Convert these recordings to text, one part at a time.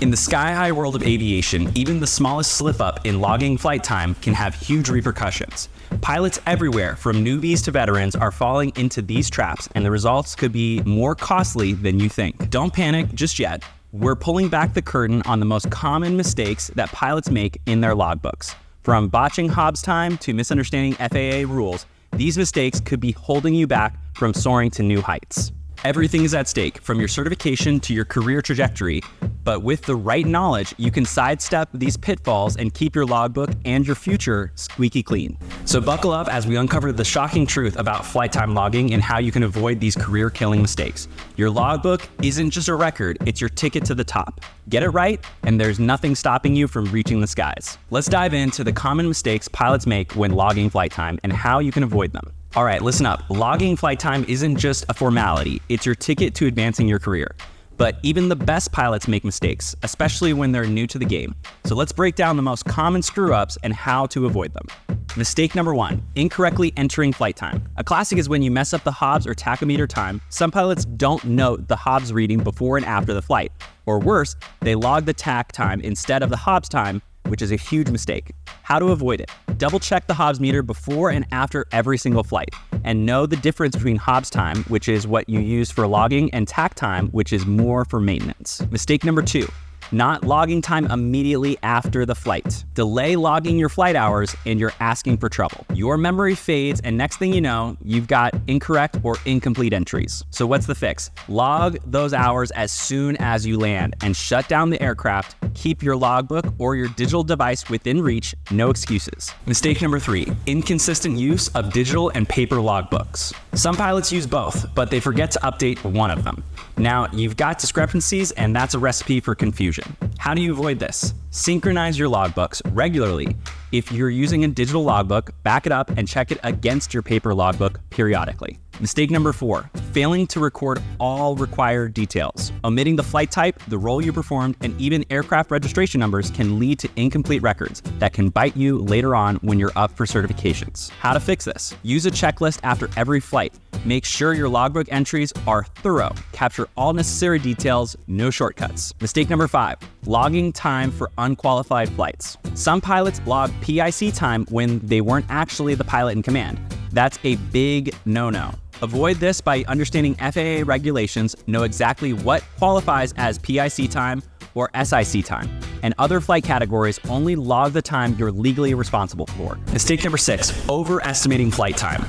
In the sky-high world of aviation, even the smallest slip-up in logging flight time can have huge repercussions. Pilots everywhere, from newbies to veterans, are falling into these traps, and the results could be more costly than you think. Don't panic just yet. We're pulling back the curtain on the most common mistakes that pilots make in their logbooks. From botching Hobbs time to misunderstanding FAA rules, these mistakes could be holding you back from soaring to new heights. Everything is at stake, from your certification to your career trajectory, but with the right knowledge, you can sidestep these pitfalls and keep your logbook and your future squeaky clean. So buckle up as we uncover the shocking truth about flight time logging and how you can avoid these career-killing mistakes. Your logbook isn't just a record, it's your ticket to the top. Get it right, and there's nothing stopping you from reaching the skies. Let's dive into the common mistakes pilots make when logging flight time and how you can avoid them. All right, listen up. Logging flight time isn't just a formality, it's your ticket to advancing your career. But even the best pilots make mistakes, especially when they're new to the game. So let's break down the most common screw-ups and how to avoid them. Mistake number 1, incorrectly entering flight time. A classic is when you mess up the Hobbs or tachometer time. Some pilots don't note the Hobbs reading before and after the flight. Or worse, they log the tach time instead of the Hobbs time, which is a huge mistake. How to avoid it? Double check the Hobbs meter before and after every single flight, and know the difference between Hobbs time, which is what you use for logging, and tach time, which is more for maintenance. Mistake number 2, not logging time immediately after the flight. Delay logging your flight hours and you're asking for trouble. Your memory fades, and next thing you know, you've got incorrect or incomplete entries. So what's the fix? Log those hours as soon as you land and shut down the aircraft. Keep your logbook or your digital device within reach, no excuses. Mistake number 3, inconsistent use of digital and paper logbooks. Some pilots use both, but they forget to update one of them. Now, you've got discrepancies, and that's a recipe for confusion. How do you avoid this? Synchronize your logbooks regularly. If you're using a digital logbook, back it up and check it against your paper logbook periodically. Mistake number 4, failing to record all required details. Omitting the flight type, the role you performed, and even aircraft registration numbers can lead to incomplete records that can bite you later on when you're up for certifications. How to fix this? Use a checklist after every flight. Make sure your logbook entries are thorough. Capture all necessary details, no shortcuts. Mistake number 5, logging time for unqualified flights. Some pilots log PIC time when they weren't actually the pilot in command. That's a big no-no. Avoid this by understanding FAA regulations, know exactly what qualifies as PIC time or SIC time, and other flight categories. Only log the time you're legally responsible for. Mistake number 6, overestimating flight time.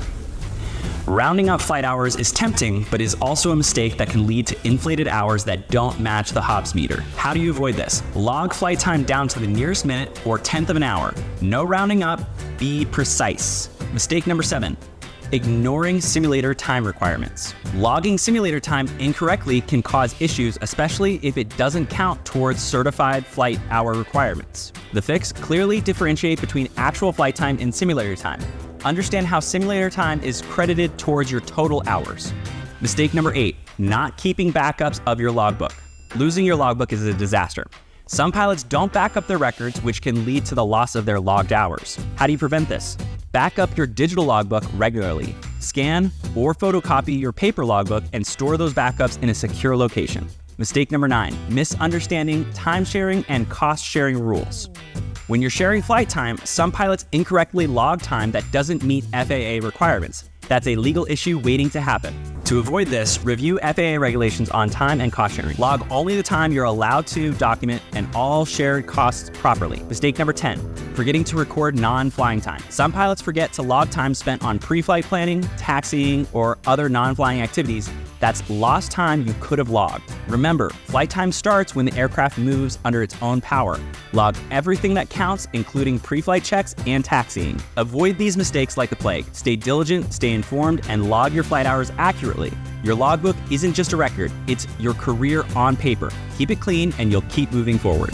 Rounding up flight hours is tempting, but is also a mistake that can lead to inflated hours that don't match the Hobbs meter. How do you avoid this? Log flight time down to the nearest minute or tenth of an hour. No rounding up, be precise. Mistake number 7, ignoring simulator time requirements. Logging simulator time incorrectly can cause issues, especially if it doesn't count towards certified flight hour requirements. The fix: clearly differentiate between actual flight time and simulator time. Understand how simulator time is credited towards your total hours. Mistake number 8, not keeping backups of your logbook. Losing your logbook is a disaster. Some pilots don't back up their records, which can lead to the loss of their logged hours. How do you prevent this? Back up your digital logbook regularly. Scan or photocopy your paper logbook and store those backups in a secure location. Mistake number 9, misunderstanding time sharing and cost sharing rules. When you're sharing flight time, some pilots incorrectly log time that doesn't meet FAA requirements. That's a legal issue waiting to happen. To avoid this, review FAA regulations on time and cost sharing. Log only the time you're allowed to document and all shared costs properly. Mistake number 10, forgetting to record non-flying time. Some pilots forget to log time spent on pre-flight planning, taxiing, or other non-flying activities. That's lost time you could have logged. Remember, flight time starts when the aircraft moves under its own power. Log everything that counts, including pre-flight checks and taxiing. Avoid these mistakes like the plague. Stay diligent, stay informed, and log your flight hours accurately. Your logbook isn't just a record, it's your career on paper. Keep it clean and you'll keep moving forward.